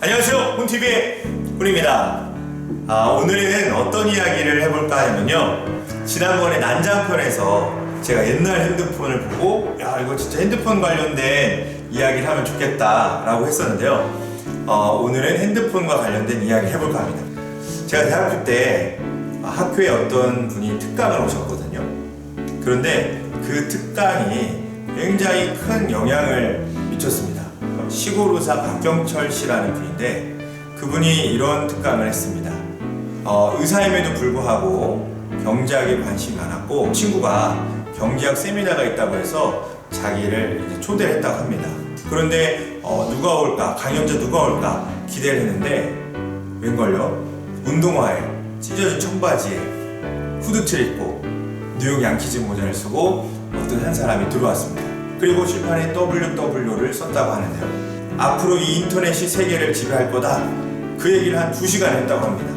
안녕하세요, 혼TV의 혼입니다. 오늘은 어떤 이야기를 해볼까 하면요, 지난번에 난장편에서 제가 옛날 핸드폰을 보고 이거 진짜 핸드폰 관련된 이야기를 하면 좋겠다 라고 했었는데요. 오늘은 핸드폰과 관련된 이야기를 해볼까 합니다. 제가 대학교 때 학교에 어떤 분이 특강을 오셨거든요. 그런데 그 특강이 굉장히 큰 영향을 미쳤습니다. 시골의사 박경철 씨라는 분인데, 그분이 이런 특강을 했습니다. 의사임에도 불구하고 경제학에 관심이 많았고, 친구가 경제학 세미나가 있다고 해서 자기를 이제 초대를 했다고 합니다. 그런데 누가 올까, 강연자 누가 올까 기대를 했는데, 웬걸요? 운동화에 찢어진 청바지에 후드티를 입고 뉴욕 양키즈 모자를 쓰고 어떤 한 사람이 들어왔습니다. 그리고 칠판에 WW를 썼다고 하는데요. 앞으로 이 인터넷이 세계를 지배할 거다, 그 얘기를 한 2시간 했다고 합니다.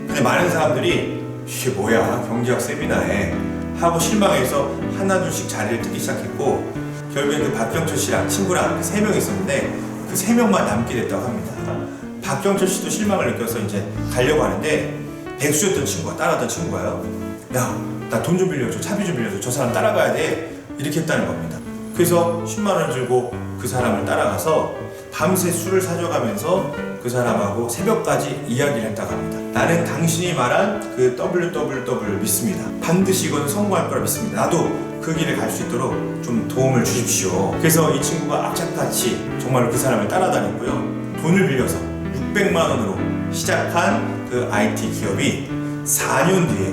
근데 많은 사람들이 이게 뭐야, 경제학 세미나에 하고 실망해서 하나둘씩 자리를 뜨기 시작했고, 결국엔 그 박경철 씨랑 친구랑 3명이 있었는데 그 3명만 남게 됐다고 합니다. 박경철 씨도 실망을 느껴서 이제 가려고 하는데, 백수였던 친구가, 따라왔던 친구가요, 야, 나 돈 좀 빌려줘, 차비 좀 빌려줘, 저 사람 따라가야 돼, 이렇게 했다는 겁니다. 그래서 10만 원 들고 그 사람을 따라가서 밤새 술을 사줘가면서 그 사람하고 새벽까지 이야기를 했다고 합니다. 나는 당신이 말한 그 WWW를 믿습니다. 반드시 이건 성공할 거라 믿습니다. 나도 그 길을 갈 수 있도록 좀 도움을 주십시오. 그래서 이 친구가 악착같이 정말로 그 사람을 따라다녔고요. 돈을 빌려서 600만 원으로 시작한 그 IT 기업이 4년 뒤에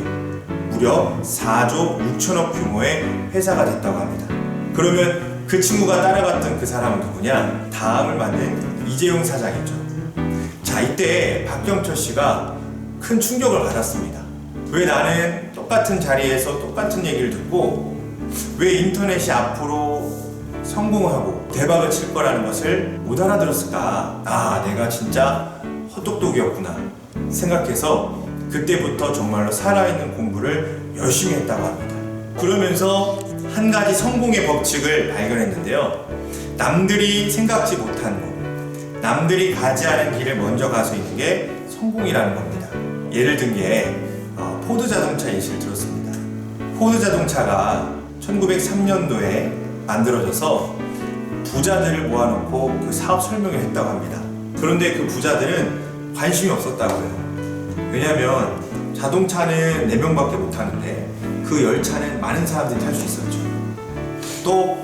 무려 4조 6천억 규모의 회사가 됐다고 합니다. 그러면 그 친구가 따라갔던 그 사람은 누구냐? 다음을 만든 이재용 사장이죠. 자, 이때 박경철 씨가 큰 충격을 받았습니다. 왜 나는 똑같은 자리에서 똑같은 얘기를 듣고 왜 인터넷이 앞으로 성공하고 대박을 칠 거라는 것을 못 알아들었을까? 내가 진짜 헛똑똑이었구나 생각해서 그때부터 정말로 살아있는 공부를 열심히 했다고 합니다. 그러면서 한 가지 성공의 법칙을 발견했는데요. 남들이 생각지 못한 것, 남들이 가지 않은 길을 먼저 가서 있는 게 성공이라는 겁니다. 예를 든 게 포드 자동차 예시를 들었습니다. 포드 자동차가 1903년도에 만들어져서 부자들을 모아놓고 그 사업 설명을 했다고 합니다. 그런데 그 부자들은 관심이 없었다고요. 왜냐하면 자동차는 4명밖에 못 타는데 그 열차는 많은 사람들이 탈 수 있었죠. 또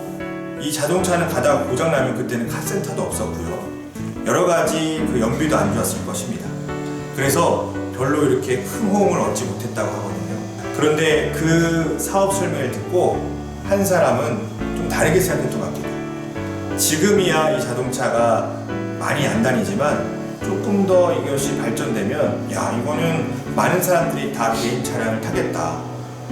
이 자동차는 가다가 고장나면 그때는 카센터도 없었고요. 여러 가지 그 연비도 안 좋았을 것입니다. 그래서 별로 이렇게 큰 호응을 얻지 못했다고 하거든요. 그런데 그 사업 설명을 듣고 한 사람은 좀 다르게 생각했던 것 같아요. 지금이야 이 자동차가 많이 안 다니지만 조금 더 이것이 발전되면 이거는 많은 사람들이 다 개인 차량을 타겠다.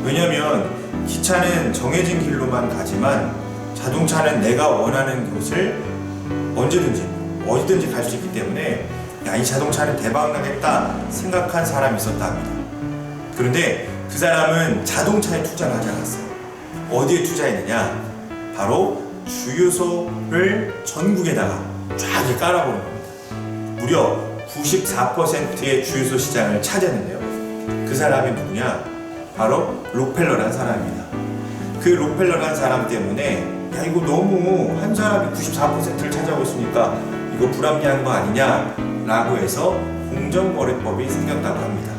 왜냐면 기차는 정해진 길로만 가지만 자동차는 내가 원하는 곳을 언제든지 어디든지 갈 수 있기 때문에 이 자동차는 대박 나겠다 생각한 사람이 있었다 합니다. 그런데 그 사람은 자동차에 투자를 하지 않았어요. 어디에 투자했느냐? 바로 주유소를 전국에다가 쫙 이렇게 깔아보는 겁니다. 무려 94%의 주유소 시장을 차지했는데요. 그 사람이 누구냐? 바로 록펠러라는 사람입니다. 그 록펠러라는 사람 때문에 이거 너무 한 사람이 94%를 차지하고 있으니까 이거 불합리한 거 아니냐 라고 해서 공정거래법이 생겼다고 합니다.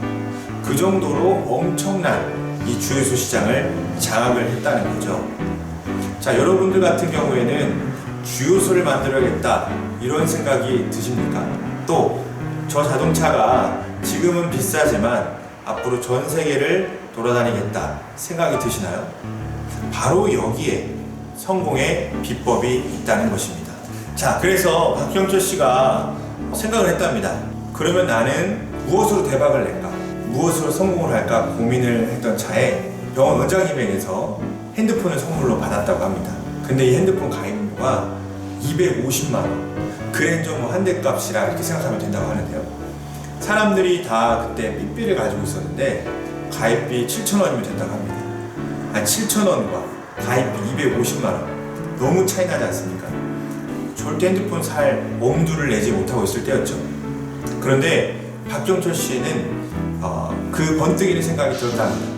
그 정도로 엄청난 이 주유소 시장을 장악을 했다는 거죠. 자, 여러분들 같은 경우에는 주유소를 만들어야겠다 이런 생각이 드십니까? 또 저 자동차가 지금은 비싸지만 앞으로 전 세계를 돌아다니겠다 생각이 드시나요? 바로 여기에 성공의 비법이 있다는 것입니다. 자, 그래서 박경철 씨가 생각을 했답니다. 그러면 나는 무엇으로 대박을 낼까? 무엇으로 성공을 할까 고민을 했던 차에 병원 원장님에게서 핸드폰을 선물로 받았다고 합니다. 근데 이 핸드폰 가입료가 250만 원. 그랜저 한 대 값이라 이렇게 생각하면 된다고 하는데요. 사람들이 다 그때 삐삐를 가지고 있었는데 가입비 7,000원이면 된다고 합니다. 7,000원과 가입비 250만 원. 너무 차이 나지 않습니까? 절대 핸드폰 살 엄두를 내지 못하고 있을 때였죠. 그런데 박경철 씨는 그 번뜩이는 생각이 들었답니다.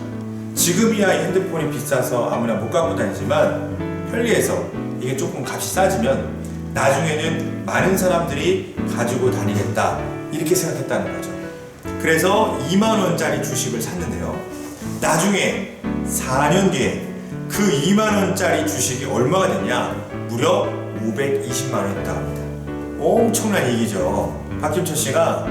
지금이야 이 핸드폰이 비싸서 아무나 못 갖고 다니지만 편리해서 이게 조금 값이 싸지면 나중에는 많은 사람들이 가지고 다니겠다 이렇게 생각했다는 거죠. 그래서 2만 원짜리 주식을 샀는데요. 나중에 4년 뒤에 그 2만 원짜리 주식이 얼마가 됐냐? 무려 520만 원이었다고 합니다. 엄청난 얘기죠. 박경철 씨가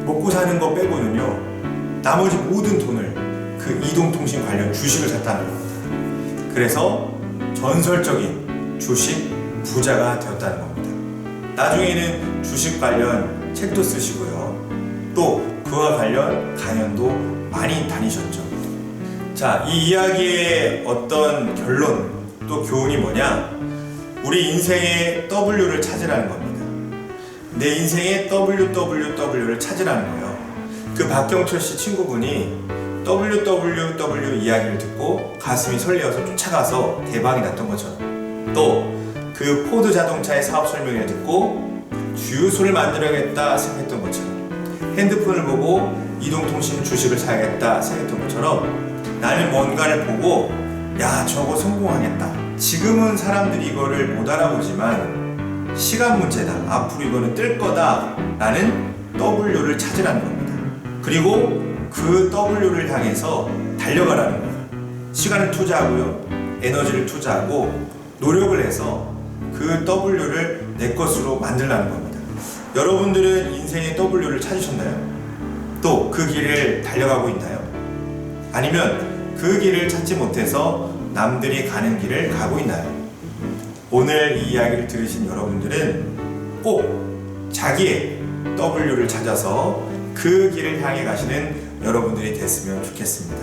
먹고 사는 거 빼고는요, 나머지 모든 돈을 그 이동통신 관련 주식을 샀다는 겁니다. 그래서 전설적인 주식 부자가 되었다는 겁니다. 나중에는 주식 관련 책도 쓰시고요. 또 그와 관련 강연도 많이 다니셨죠. 자, 이 이야기의 어떤 결론 또 교훈이 뭐냐? 우리 인생의 W를 찾으라는 겁니다. 내 인생의 WWW를 찾으라는 거예요. 그 박경철 씨 친구분이 WWW 이야기를 듣고 가슴이 설레어서 쫓아가서 대박이 났던 것처럼, 또 그 포드 자동차의 사업 설명을 듣고 주유소를 만들어야겠다 생각했던 것처럼, 핸드폰을 보고 이동통신 주식을 사야겠다 생각했던 것처럼, 나는 뭔가를 보고 야 저거 성공하겠다. 지금은 사람들이 이거를 못 알아보지만 시간 문제다, 앞으로 이거는 뜰 거다 라는 W를 찾으라는 겁니다. 그리고 그 W를 향해서 달려가라는 거예요. 시간을 투자하고요, 에너지를 투자하고 노력을 해서 그 W를 내 것으로 만들라는 겁니다. 여러분들은 인생의 W를 찾으셨나요? 또 그 길을 달려가고 있나요? 아니면 그 길을 찾지 못해서 남들이 가는 길을 가고 있나요? 오늘 이 이야기를 들으신 여러분들은 꼭 자기의 W를 찾아서 그 길을 향해 가시는 여러분들이 됐으면 좋겠습니다.